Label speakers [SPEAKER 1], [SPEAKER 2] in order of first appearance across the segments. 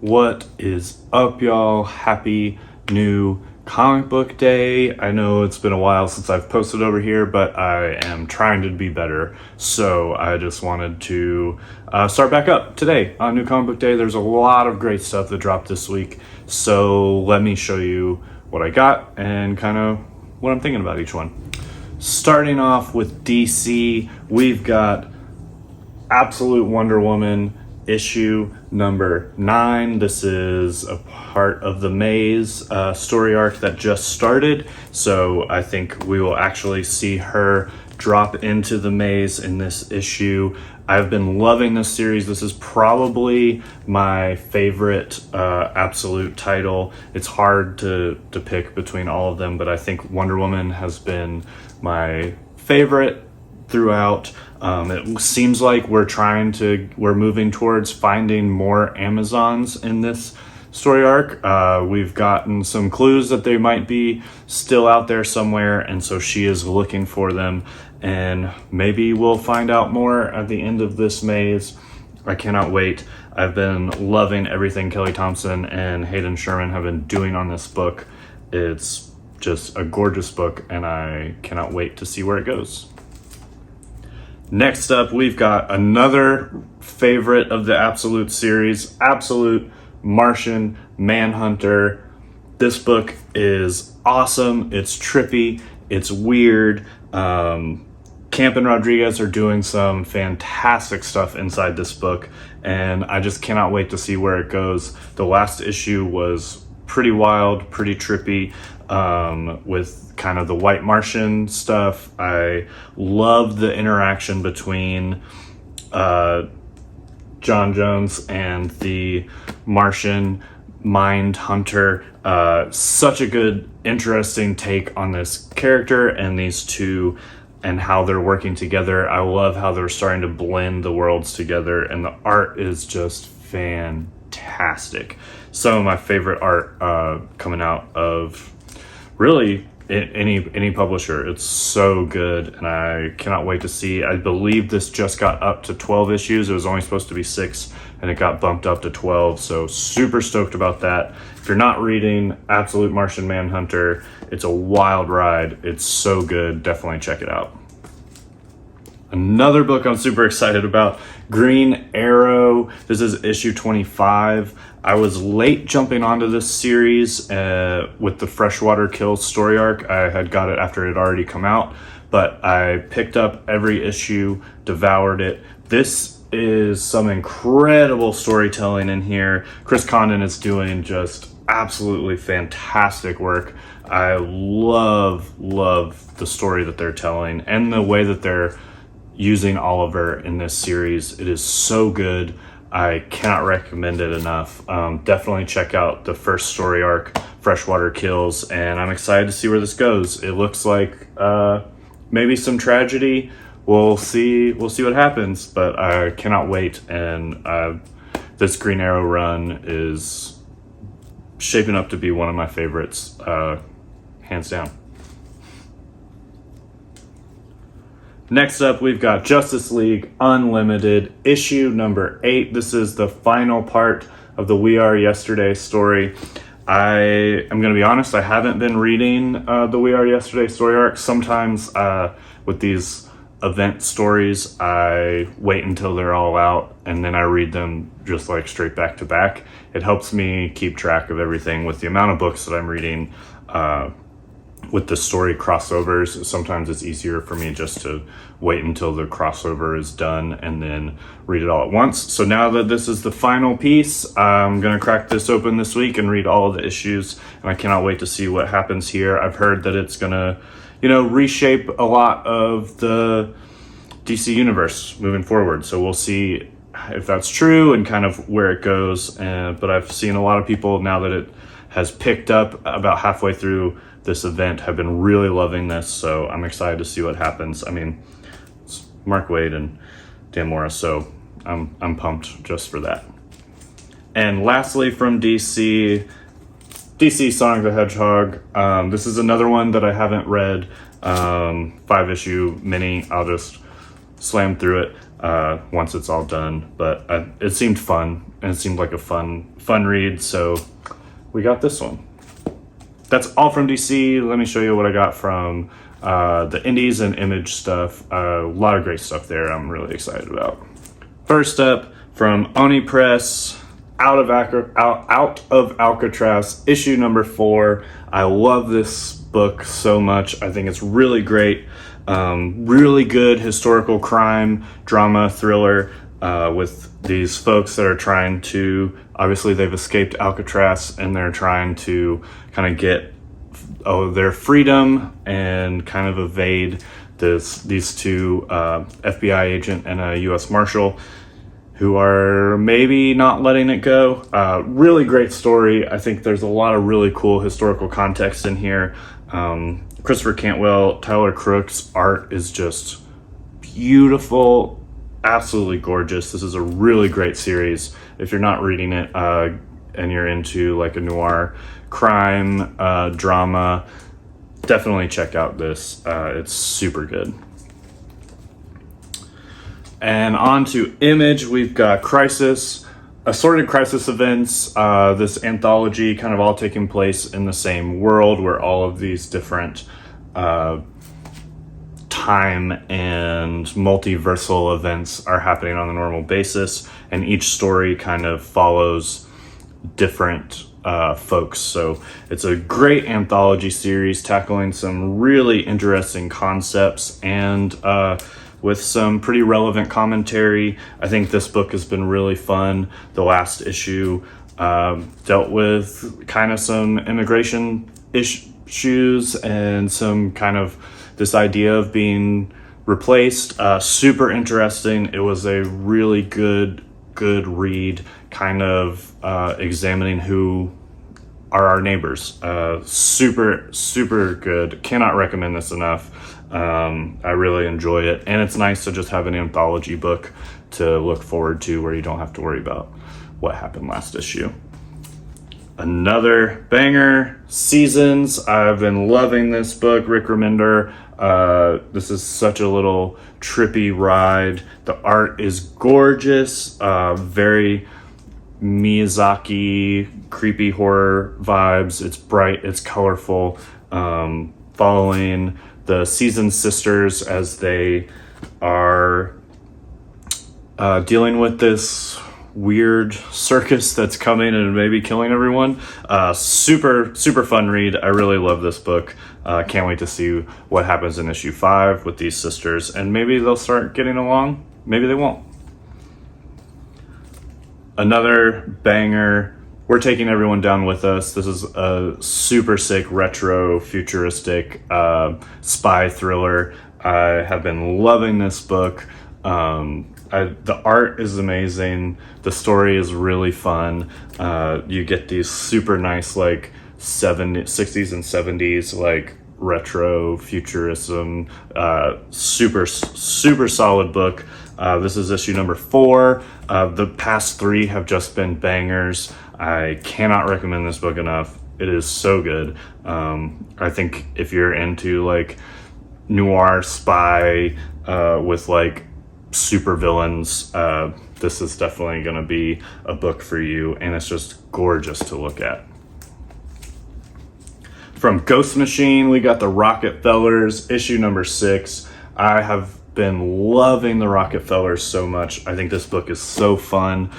[SPEAKER 1] What is up, y'all? Happy new comic book day. I know it's been a while since I've posted over here, but I am trying to be better. So I just wanted to start back up today on New Comic Book Day. There's a lot of great stuff that dropped this week. So let me show you what I got and kind of what I'm thinking about each one. Starting off with DC, we've got Absolute Wonder Woman issue number 9. This is a part of the Maze story arc that just started, so I think we will actually see her drop into the Maze in this issue. I've been loving this series. This is probably my favorite Absolute title. It's hard to pick between all of them, but I think Wonder Woman has been my favorite throughout. It seems like we're moving towards finding more Amazons in this story arc. We've gotten some clues that they might be still out there somewhere, and so she is looking for them, and maybe we'll find out more at the end of this Maze. I cannot wait. I've been loving everything Kelly Thompson and Hayden Sherman have been doing on this book. It's just a gorgeous book, and I cannot wait to see where it goes. Next up, we've got another favorite of the Absolute series, Absolute Martian Manhunter. This book is awesome. It's trippy. It's weird. Camp and Rodriguez are doing some fantastic stuff inside this book, and I just cannot wait to see where it goes. The last issue was pretty wild, pretty trippy, with kind of the White Martian stuff. I love the interaction between John Jones and the Martian Mind Hunter. Such a good, interesting take on this character and these two and how they're working together. I love how they're starting to blend the worlds together, and the art is just fantastic. Some of my favorite art coming out of really any publisher. It's so good, and I cannot wait to see. I believe this just got up to 12 issues. It was only supposed to be 6, and it got bumped up to 12, so super stoked about that. If you're not reading Absolute Martian Manhunter, it's a wild ride. It's so good. Definitely check it out. Another book I'm super excited about, Green Arrow. This is issue 25. I was late jumping onto this series with the Freshwater Kills story arc. I had got it after it had already come out, but I picked up every issue, devoured it. This is some incredible storytelling in here. Chris Condon is doing just absolutely fantastic work. I love the story that they're telling and the way that they're using Oliver in this series. It is so good. I cannot recommend it enough. Definitely check out the first story arc, Freshwater Kills, and I'm excited to see where this goes. It looks like maybe some tragedy. We'll see what happens, but I cannot wait, and this Green Arrow run is shaping up to be one of my favorites, hands down. Next up, we've got Justice League Unlimited, issue number 8. This is the final part of the We Are Yesterday story. I am going to be honest, I haven't been reading the We Are Yesterday story arc. Sometimes with these event stories, I wait until they're all out and then I read them just like straight back to back. It helps me keep track of everything with the amount of books that I'm reading. With the story crossovers, sometimes it's easier for me just to wait until the crossover is done and then read it all at once. So now that this is the final piece, I'm going to crack this open this week and read all of the issues, and I cannot wait to see what happens here. I've heard that it's going to, reshape a lot of the DC universe moving forward. So we'll see if that's true and kind of where it goes. But I've seen a lot of people, now that it has picked up about halfway through this event, have been really loving this, so I'm excited to see what happens. I mean, it's Mark Waid and Dan Morris, so I'm pumped just for that. And lastly, from DC Sonic the Hedgehog. This is another one that I haven't read. 5-issue mini. I'll just slam through it. once it's all done. But it seemed fun, and it seemed like a fun read, so we got this one. That's all from DC. Let me show you what I got from the indies and Image stuff. A lot of great stuff there I'm really excited about. First up, from Oni Press, out of Alcatraz, issue number 4. I love this book so much. I think it's really great. Really good historical crime, drama, thriller with these folks that are trying to, obviously they've escaped Alcatraz and they're trying to kind of get their freedom and kind of evade these two FBI agent and a U.S. Marshal who are maybe not letting it go. Really great story. I think there's a lot of really cool historical context in here. Christopher Cantwell, Tyler Crook's art is just beautiful, absolutely gorgeous. This is a really great series. If you're not reading it and you're into like a noir crime drama, definitely check out this. It's super good. And on to Image, we've got Crisis, assorted crisis events, this anthology kind of all taking place in the same world where all of these different time and multiversal events are happening on a normal basis, and each story kind of follows different folks. So it's a great anthology series tackling some really interesting concepts and with some pretty relevant commentary. I think this book has been really fun. The last issue dealt with kind of some immigration issues and some kind of this idea of being replaced. Super interesting. It was a really good read, kind of examining who are our neighbors. Super good. Cannot recommend this enough. I really enjoy it, and it's nice to just have an anthology book to look forward to where you don't have to worry about what happened last issue. Another banger, Seasons. I've been loving this book, Rick Remender. This is such a little trippy ride. The art is gorgeous, very Miyazaki, creepy horror vibes. It's bright, it's colorful, following the Seasons sisters as they are dealing with this weird circus that's coming and maybe killing everyone. Super fun read. I really love this book. Can't wait to see what happens in issue 5 with these sisters, and maybe they'll start getting along, maybe they won't. Another banger, We're Taking Everyone Down With Us. This is a super sick retro futuristic spy thriller. I have been loving this book. The art is amazing. The story is really fun. You get these super nice like 60s and 70s like retro futurism. Super solid book. This is issue number 4. The past 3 have just been bangers. I cannot recommend this book enough. It is so good. I think if you're into like noir spy with like super villains, this is definitely going to be a book for you, and it's just gorgeous to look at. From Ghost Machine, we got the Rockefellers, issue number 6. I have been loving the Rockefellers so much. I think this book is so fun.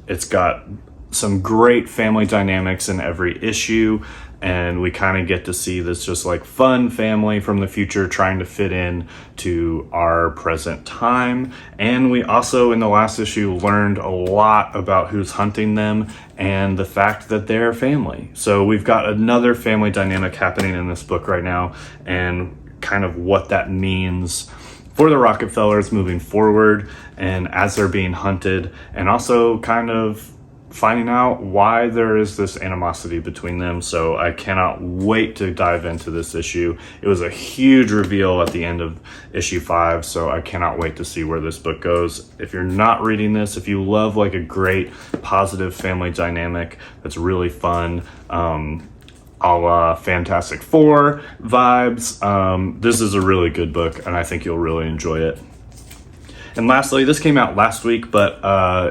[SPEAKER 1] It's got some great family dynamics in every issue, and we kind of get to see this just like fun family from the future trying to fit in to our present time. And we also in the last issue learned a lot about who's hunting them and the fact that they're family. So we've got another family dynamic happening in this book right now, and kind of what that means for the Rockefellers moving forward and as they're being hunted, and also kind of finding out why there is this animosity between them. So I cannot wait to dive into this issue. It was a huge reveal at the end of issue 5, so I cannot wait to see where this book goes. If you're not reading this, if you love like a great positive family dynamic that's really fun, a la Fantastic Four vibes, this is a really good book, and I think you'll really enjoy it. And lastly, this came out last week, but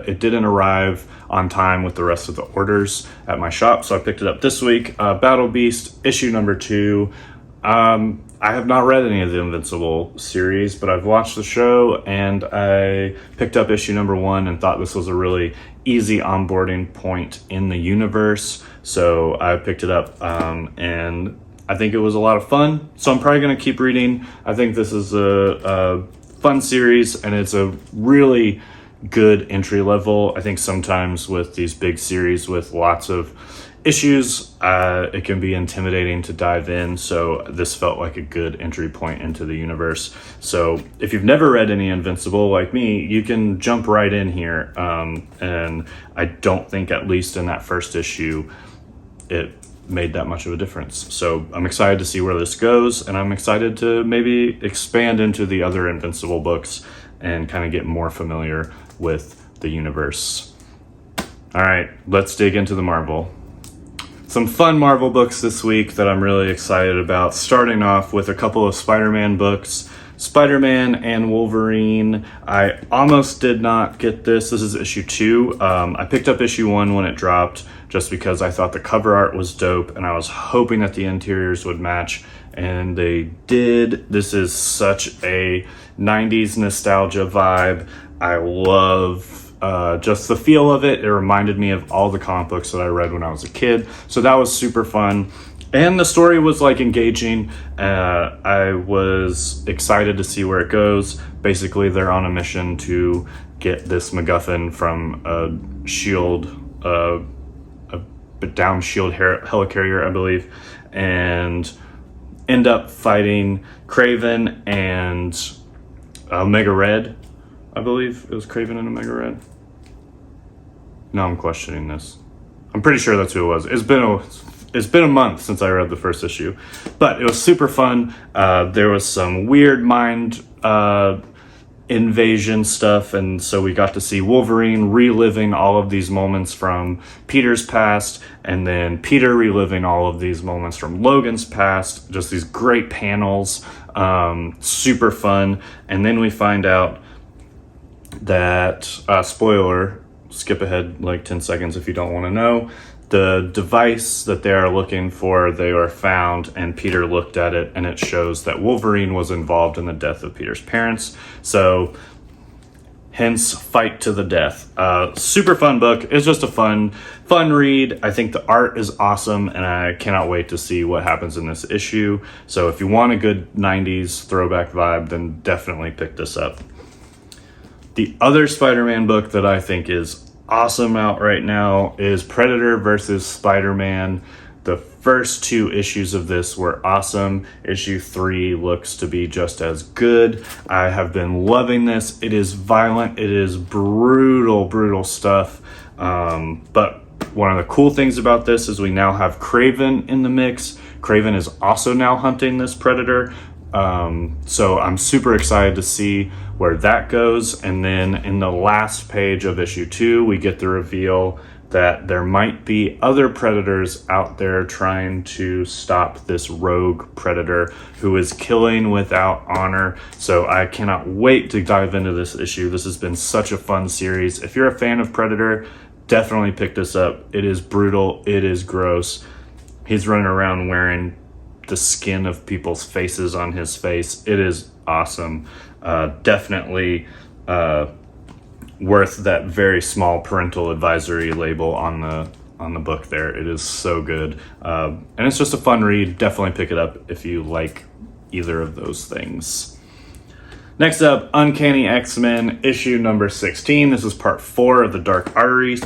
[SPEAKER 1] it didn't arrive on time with the rest of the orders at my shop, so I picked it up this week. Battle Beast, issue number 2. I have not read any of the Invincible series, but I've watched the show, and I picked up issue number 1 and thought this was a really easy onboarding point in the universe. So I picked it up, and I think it was a lot of fun. So I'm probably going to keep reading. I think this is a fun series, and it's a really good entry level. I think sometimes with these big series with lots of issues, it can be intimidating to dive in, so this felt like a good entry point into the universe. So if you've never read any Invincible like me, you can jump right in here, and I don't think, at least in that first issue, it made that much of a difference. So I'm excited to see where this goes, and I'm excited to maybe expand into the other Invincible books and kind of get more familiar with the universe. All right, let's dig into the Marvel. Some fun Marvel books this week that I'm really excited about, starting off with a couple of Spider-Man books. Spider-Man and Wolverine. I almost did not get this. This is issue 2. I picked up issue 1 when it dropped just because I thought the cover art was dope and I was hoping that the interiors would match, and they did. This is such a 90s nostalgia vibe. I love just the feel of it. It reminded me of all the comic books that I read when I was a kid. So that was super fun. And the story was like engaging. I was excited to see where it goes. Basically, they're on a mission to get this MacGuffin from a shield, a down shield helicarrier, I believe, and end up fighting Kraven and Omega Red. I believe it was Kraven and Omega Red. Now I'm questioning this. I'm pretty sure that's who it was. It's been a month since I read the first issue, but it was super fun. There was some weird mind invasion stuff, and so we got to see Wolverine reliving all of these moments from Peter's past, and then Peter reliving all of these moments from Logan's past. Just these great panels, super fun. And then we find out that, spoiler, skip ahead like 10 seconds if you don't want to know, the device that they are looking for, they are found, and Peter looked at it, and it shows that Wolverine was involved in the death of Peter's parents. So hence, fight to the death. Super fun book. It's just a fun read. I think the art is awesome, and I cannot wait to see what happens in this issue. So if you want a good 90s throwback vibe, then definitely pick this up. The other Spider-Man book that I think is awesome out right now is Predator versus Spider-Man. The first 2 issues of this were awesome. Issue 3 looks to be just as good. I have been loving this. It is violent. It is brutal stuff. But one of the cool things about this is we now have Kraven in the mix. Kraven is also now hunting this Predator. So I'm super excited to see where that goes. And then in the last page of issue 2, we get the reveal that there might be other predators out there trying to stop this rogue predator who is killing without honor. So I cannot wait to dive into this issue. This has been such a fun series. If you're a fan of Predator, definitely pick this up. It is brutal. It is gross. He's running around wearing the skin of people's faces on his face. It is awesome. Definitely worth that very small parental advisory label on the book there. It is so good. And it's just a fun read. Definitely pick it up if you like either of those things. Next up, Uncanny X-Men, issue number 16. This is part 4 of the Dark Arteries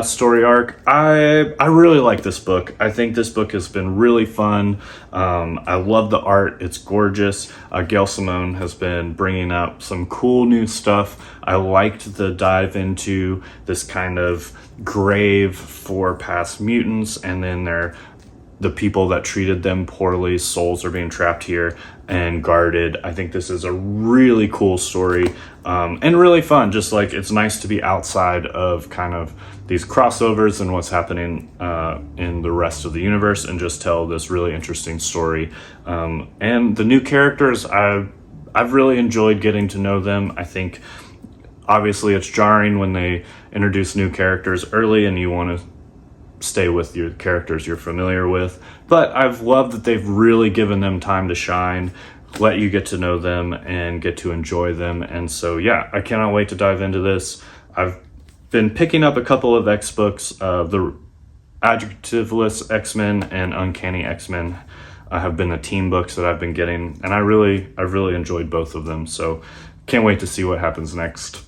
[SPEAKER 1] story arc. I really like this book. I think this book has been really fun. I love the art. It's gorgeous. Gail Simone has been bringing up some cool new stuff. I liked the dive into this kind of grave for past mutants, and then the people that treated them poorly, souls are being trapped here and guarded. I think this is a really cool story, and really fun. Just like, it's nice to be outside of kind of these crossovers and what's happening in the rest of the universe, and just tell this really interesting story. And the new characters, I've really enjoyed getting to know them. I think obviously it's jarring when they introduce new characters early and you want to stay with your characters you're familiar with. But I've loved that they've really given them time to shine, let you get to know them and get to enjoy them. And so, yeah, I cannot wait to dive into this. I've been picking up a couple of X books, the Adjectiveless X-Men and Uncanny X-Men have been the team books that I've been getting, and I've really enjoyed both of them. So can't wait to see what happens next.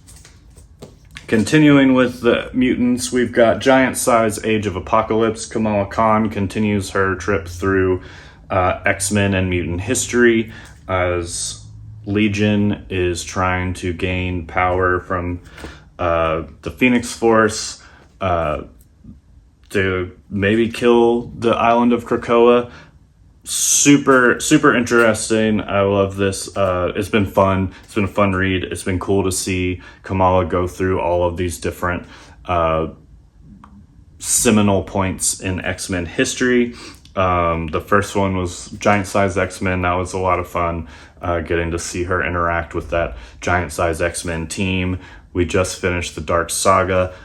[SPEAKER 1] Continuing with the mutants, we've got Giant Size Age of Apocalypse. Kamala Khan continues her trip through X-Men and mutant history as Legion is trying to gain power from the Phoenix Force to maybe kill the island of Krakoa. Super interesting. I love this. It's been fun. It's been a fun read. It's been cool to see Kamala go through all of these different seminal points in X-Men history. The first one was Giant Size X-Men. That was a lot of fun, getting to see her interact with that Giant Size X-Men team. We just finished the Dark Saga,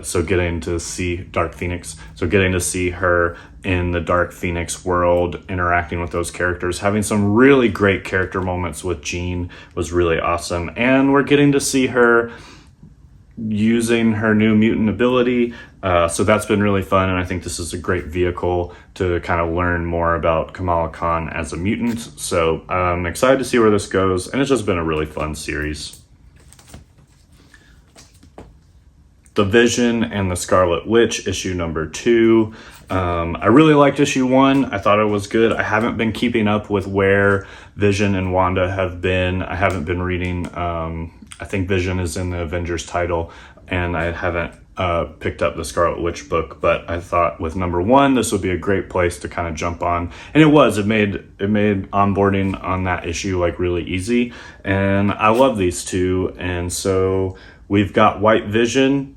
[SPEAKER 1] so getting to see Dark Phoenix. So getting to see her in the Dark Phoenix world, interacting with those characters, having some really great character moments with Jean was really awesome. And we're getting to see her using her new mutant ability. So that's been really fun. And I think this is a great vehicle to kind of learn more about Kamala Khan as a mutant. So I'm excited to see where this goes. And it's just been a really fun series. The Vision and the Scarlet Witch, issue number 2. I really liked issue 1. I thought it was good. I haven't been keeping up with where Vision and Wanda have been. I haven't been reading. I think Vision is in the Avengers title, and I haven't picked up the Scarlet Witch book. But I thought with number 1, this would be a great place to kind of jump on, and it was. It made onboarding on that issue like really easy, and I love these two. And so we've got White Vision,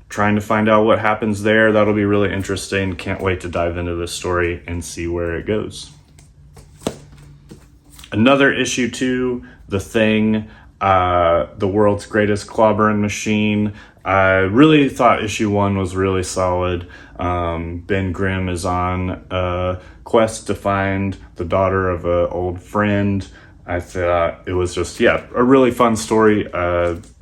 [SPEAKER 1] trying to find out what happens there. That'll be really interesting. Can't wait to dive into this story and see where it goes. Another issue 2, The Thing, the world's greatest clobbering machine. I really thought issue 1 was really solid. Ben Grimm is on a quest to find the daughter of an old friend. I thought it was just, a really fun story.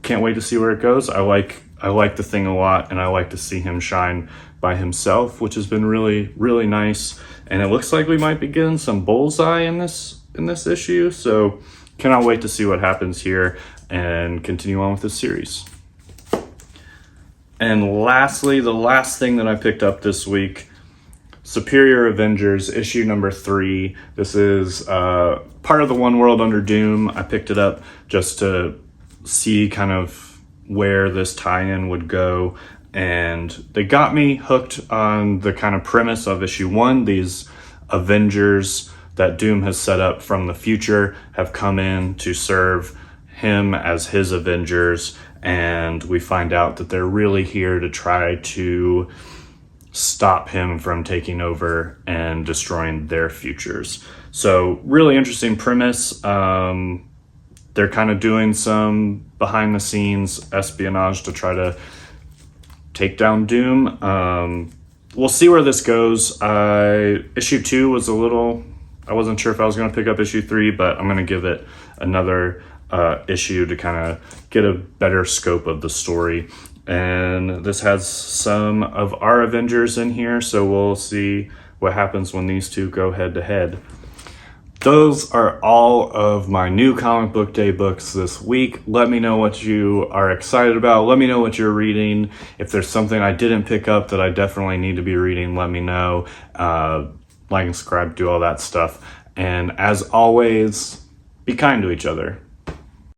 [SPEAKER 1] Can't wait to see where it goes. I like The Thing a lot, and I like to see him shine by himself, which has been really, really nice. And it looks like we might be getting some Bullseye in this issue, so cannot wait to see what happens here and continue on with this series. And lastly, the last thing that I picked up this week, Superior Avengers, issue number 3. This is part of the One World Under Doom. I picked it up just to see kind of where this tie-in would go, and they got me hooked on the kind of premise of issue 1. These Avengers that Doom has set up from the future have come in to serve him as his Avengers, and we find out that they're really here to try to stop him from taking over and destroying their futures. So really interesting premise. They're kind of doing some behind the scenes espionage to try to take down Doom. We'll see where this goes. Issue 2 was I wasn't sure if I was going to pick up issue 3, but I'm going to give it another issue to kind of get a better scope of the story. And this has some of our Avengers in here, so we'll see what happens when these two go head to head. Those are all of my new comic book day books this week. Let me know what you are excited about. Let me know what you're reading. If there's something I didn't pick up that I definitely need to be reading, let me know. Like and subscribe, do all that stuff. And as always, be kind to each other.